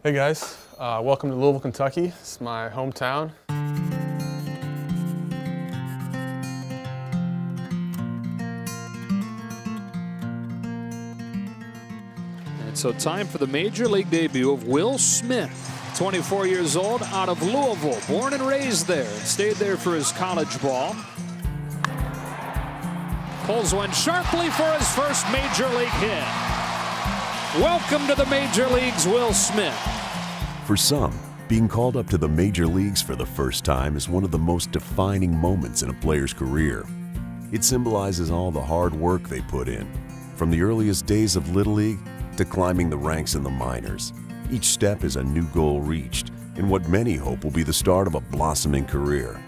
Hey guys, welcome to Louisville, Kentucky. It's my hometown. And so time for the Major League debut of Will Smith, 24 years old, out of Louisville, born and raised there, and stayed there for his college ball. Pulls one sharply for his first Major League hit. Welcome to the Major Leagues, Will Smith. For some, being called up to the major leagues for the first time is one of the most defining moments in a player's career. It symbolizes all the hard work they put in, from the earliest days of Little League to climbing the ranks in the minors. Each step is a new goal reached, in what many hope will be the start of a blossoming career.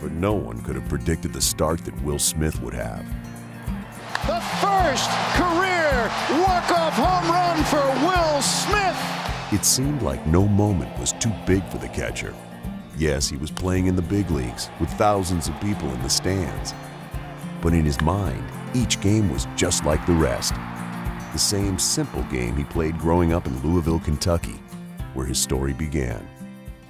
But no one could have predicted the start that Will Smith would have. The first career walk-off home run for Will Smith. It seemed like no moment was too big for the catcher. Yes, he was playing in the big leagues with thousands of people in the stands. But in his mind, each game was just like the rest. The same simple game he played growing up in Louisville, Kentucky, where his story began.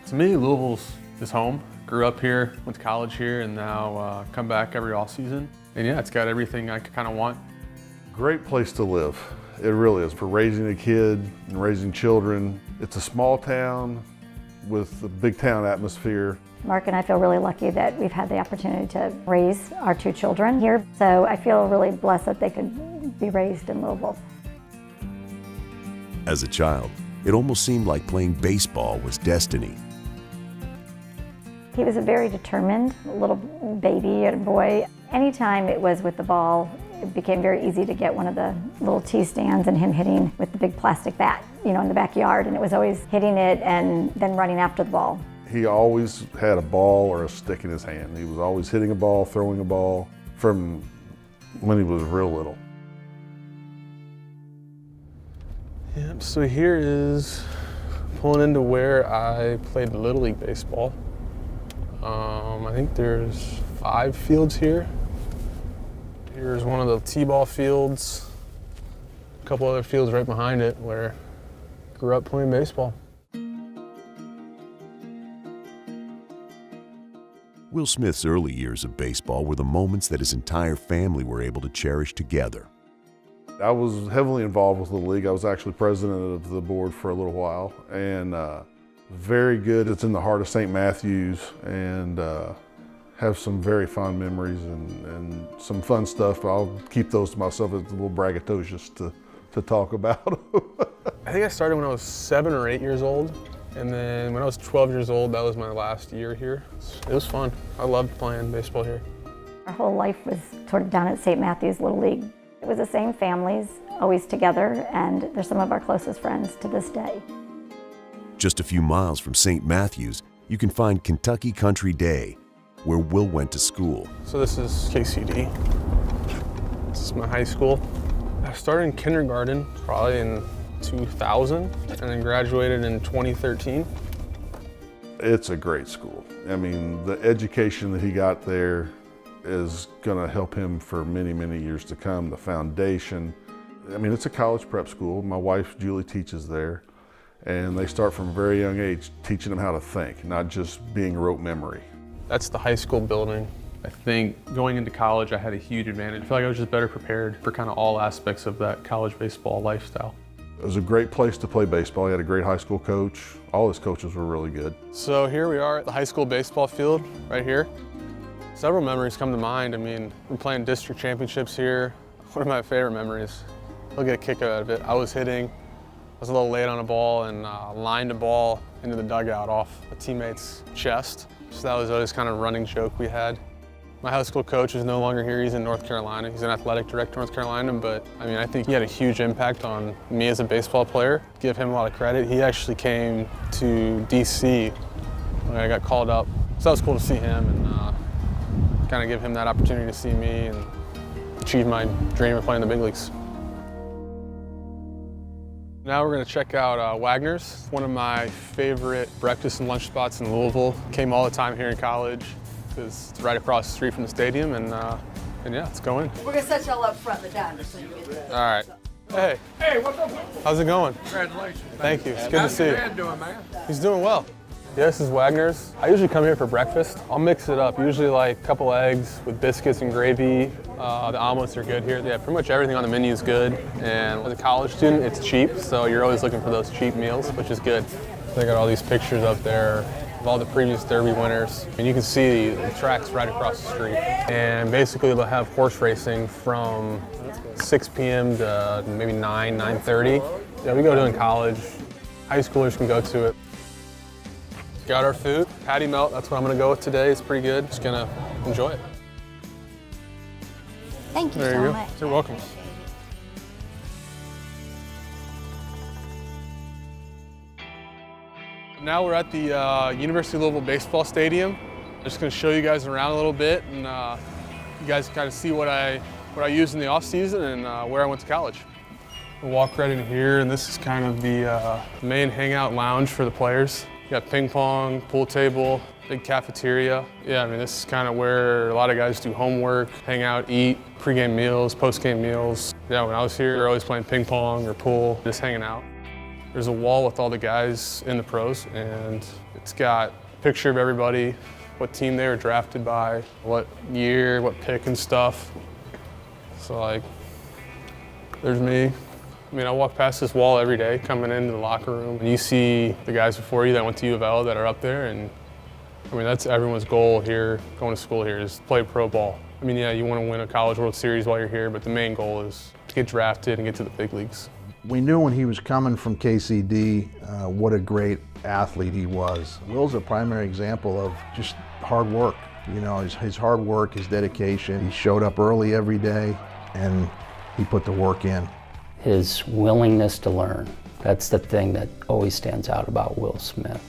To me, Louisville's is home. Grew up here, went to college here, and now come back every offseason. And yeah, it's got everything I kind of want. Great place to live. It really is. For raising a kid and raising children. It's a small town with a big town atmosphere. Mark and I feel really lucky that we've had the opportunity to raise our two children here. So I feel really blessed that they could be raised in Louisville. As a child, it almost seemed like playing baseball was destiny. He was a very determined little baby and boy. Anytime it was with the ball, it became very easy to get one of the little tee stands and him hitting with the big plastic bat, in the backyard, and it was always hitting it and then running after the ball. He always had a ball or a stick in his hand. He was always hitting a ball, throwing a ball from when he was real little. Yep, so here is pulling into where I played Little League baseball. I think there's 5 fields here. Here's one of the T-ball fields, a couple other fields right behind it where I grew up playing baseball. Will Smith's early years of baseball were the moments that his entire family were able to cherish together. I was heavily involved with Little League. I was actually president of the board for a little while, and very good. It's in the heart of St. Matthews, and have some very fond memories and some fun stuff. I'll keep those to myself. It's a little braggadocious to talk about. I think I started when I was 7 or 8 years old, and then when I was 12 years old, that was my last year here. It was fun. I loved playing baseball here. Our whole life was sort of down at St. Matthews Little League. It was the same families, always together, and they're some of our closest friends to this day. Just a few miles from St. Matthews, you can find Kentucky Country Day, where Will went to school. So this is KCD. This is my high school. I started in kindergarten probably in 2000 and then graduated in 2013. It's a great school. I mean, the education that he got there is going to help him for many, many years to come. The foundation. I mean, it's a college prep school. My wife, Julie, teaches there. And they start from a very young age teaching them how to think, not just being rote memory. That's the high school building. I think going into college, I had a huge advantage. I feel like I was just better prepared for kind of all aspects of that college baseball lifestyle. It was a great place to play baseball. He had a great high school coach. All his coaches were really good. So here we are at the high school baseball field right here. Several memories come to mind. I mean, we're playing district championships here. One of my favorite memories. I'll get a kick out of it. I was a little late on a ball and lined a ball into the dugout off a teammate's chest. So that was always kind of a running joke we had. My high school coach is no longer here. He's in North Carolina. He's an athletic director in North Carolina, but I mean, I think he had a huge impact on me as a baseball player. Give him a lot of credit. He actually came to DC when I got called up. So that was cool to see him and kind of give him that opportunity to see me and achieve my dream of playing the big leagues. Now we're going to check out Wagner's, one of my favorite breakfast and lunch spots in Louisville. Came all the time here in college because it's right across the street from the stadium, and yeah, let's go in. We're going to set y'all up front in the diner so you get there. All right. Hey. Hey, what's up? How's it going? Congratulations. Thank you. It's good to see you. How's your dad doing, man? He's doing well. Yeah, this is Wagner's. I usually come here for breakfast. I'll mix it up. Usually like a couple eggs with biscuits and gravy. The omelets are good here. Yeah, pretty much everything on the menu is good. And as a college student, it's cheap, so you're always looking for those cheap meals, which is good. They got all these pictures up there of all the previous Derby winners. And you can see the tracks right across the street. And basically they'll have horse racing from 6 p.m. to maybe 9:30. Yeah, we go to it in college. High schoolers can go to it. Got our food, patty melt, that's what I'm gonna go with today. It's pretty good, just gonna enjoy it. Thank you There so you go. much. You're welcome. Now we're at the University of Louisville baseball stadium. I'm just gonna show you guys around a little bit, and you guys can kind of see what I use in the off season and where I went to college. We'll walk right in here, and this is kind of the main hangout lounge for the players. You got ping pong, pool table, big cafeteria. Yeah, I mean, this is kind of where a lot of guys do homework, hang out, eat, pregame meals, postgame meals. Yeah, when I was here, we were always playing ping pong or pool, just hanging out. There's a wall with all the guys in the pros, and it's got a picture of everybody, what team they were drafted by, what year, what pick and stuff. So like, there's me. I mean, I walk past this wall every day coming into the locker room, and you see the guys before you that went to U of L that are up there, and I mean, that's everyone's goal here, going to school here, is play pro ball. I mean, yeah, you want to win a College World Series while you're here, but the main goal is to get drafted and get to the big leagues. We knew when he was coming from KCD what a great athlete he was. Will's a primary example of just hard work. You know, his hard work, his dedication. He showed up early every day, and he put the work in. His willingness to learn. That's the thing that always stands out about Will Smith.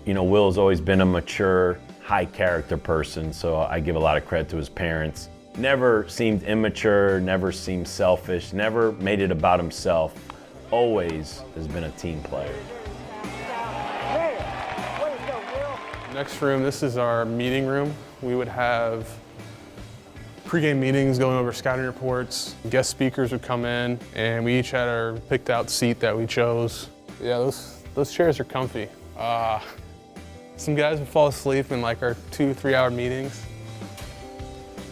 You know, Will's always been a mature, high character person, so I give a lot of credit to his parents. Never seemed immature, never seemed selfish, never made it about himself. Always has been a team player. Next room, this is our meeting room. We would have pre-game meetings going over scouting reports. Guest speakers would come in, and we each had our picked out seat that we chose. Yeah, those chairs are comfy. Some guys would fall asleep in like our 2-3 hour meetings.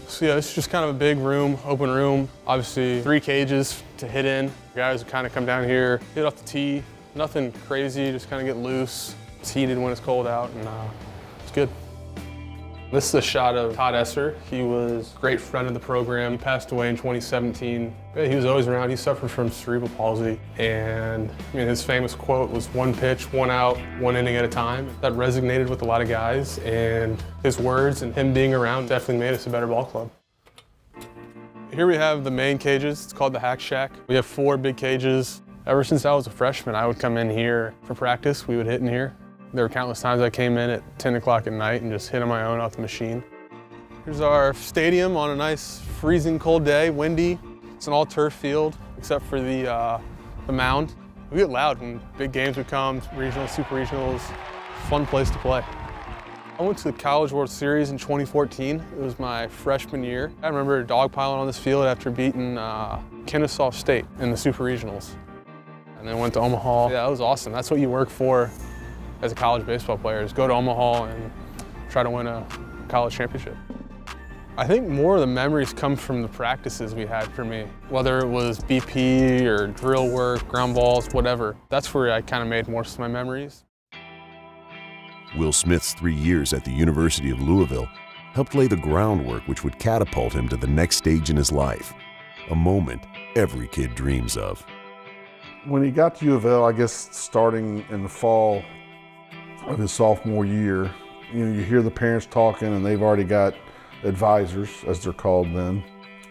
So yeah, it's just kind of a big room, open room. Obviously 3 cages to hit in. Guys would kind of come down here, hit off the tee. Nothing crazy, just kind of get loose. It's heated when it's cold out, and it's good. This is a shot of Todd Esser. He was a great friend of the program. He passed away in 2017. He was always around. He suffered from cerebral palsy. And I mean, his famous quote was 1 pitch, 1 out, 1 inning at a time. That resonated with a lot of guys. And his words and him being around definitely made us a better ball club. Here we have the main cages. It's called the Hack Shack. We have 4 big cages. Ever since I was a freshman, I would come in here for practice. We would hit in here. There were countless times I came in at 10 o'clock at night and just hit on my own off the machine. Here's our stadium on a nice freezing cold day, windy. It's an all-turf field, except for the mound. We get loud when big games would come, regionals, super regionals. Fun place to play. I went to the College World Series in 2014. It was my freshman year. I remember dogpiling on this field after beating Kennesaw State in the super regionals. And then went to Omaha. Yeah, that was awesome. That's what you work for as a college baseball player, is go to Omaha and try to win a college championship. I think more of the memories come from the practices we had for me. Whether it was BP or drill work, ground balls, whatever. That's where I kind of made most of my memories. Will Smith's 3 years at the University of Louisville helped lay the groundwork which would catapult him to the next stage in his life, a moment every kid dreams of. When he got to U of L, I guess starting in the fall of his sophomore year, you know, you hear the parents talking and they've already got advisors, as they're called then.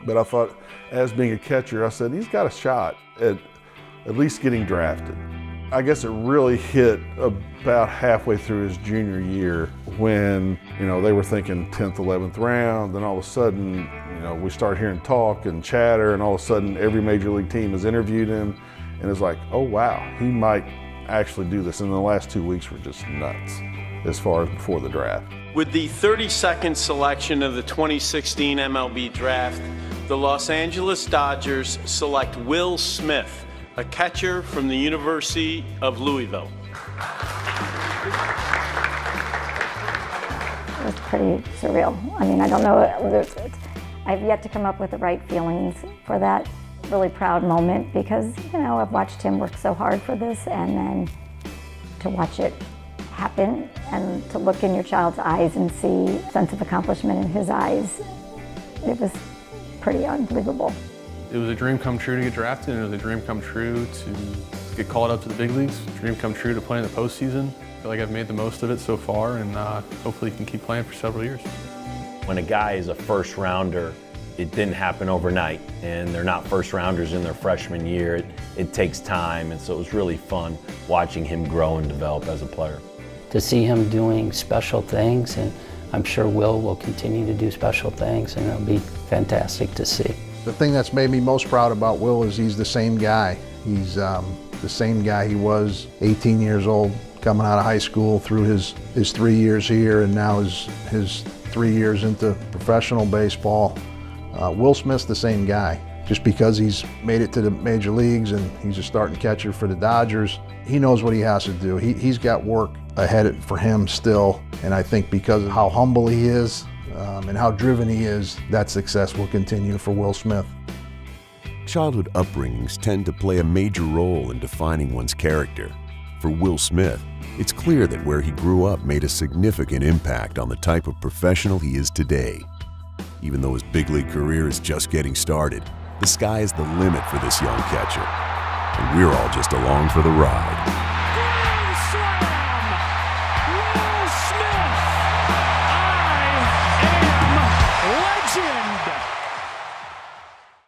But I thought, as being a catcher, I said, he's got a shot at least getting drafted. I guess it really hit about halfway through his junior year when, you know, they were thinking 10th, 11th round, then all of a sudden, you know, we start hearing talk and chatter, and all of a sudden every major league team has interviewed him, and it's like, oh wow, he might actually do this. And the last 2 weeks were just nuts as far as before the draft. With the 32nd selection of the 2016 MLB draft, the Los Angeles Dodgers select Will Smith, a catcher from the University of Louisville. It was pretty surreal. I mean, I don't know, I've yet to come up with the right feelings for that really proud moment because, you know, I've watched him work so hard for this, and then to watch it happen and to look in your child's eyes and see a sense of accomplishment in his eyes, it was pretty unbelievable. It was a dream come true to get drafted, and it was a dream come true to get called up to the big leagues. Dream come true to play in the postseason. I feel like I've made the most of it so far, and hopefully can keep playing for several years. When a guy is a first rounder, it didn't happen overnight, and they're not first rounders in their freshman year. It takes time, and so it was really fun watching him grow and develop as a player. To see him doing special things, and I'm sure will continue to do special things, and it'll be fantastic to see. The thing that's made me most proud about Will is he's the same guy. He's the same guy he was 18 years old, coming out of high school, through his 3 years here, and now his 3 years into professional baseball. Will Smith's the same guy. Just because he's made it to the major leagues and he's a starting catcher for the Dodgers, he knows what he has to do. He's got work ahead for him still, and I think because of how humble he is and how driven he is, that success will continue for Will Smith. Childhood upbringings tend to play a major role in defining one's character. For Will Smith, it's clear that where he grew up made a significant impact on the type of professional he is today. Even though his big league career is just getting started, the sky is the limit for this young catcher, and we're all just along for the ride.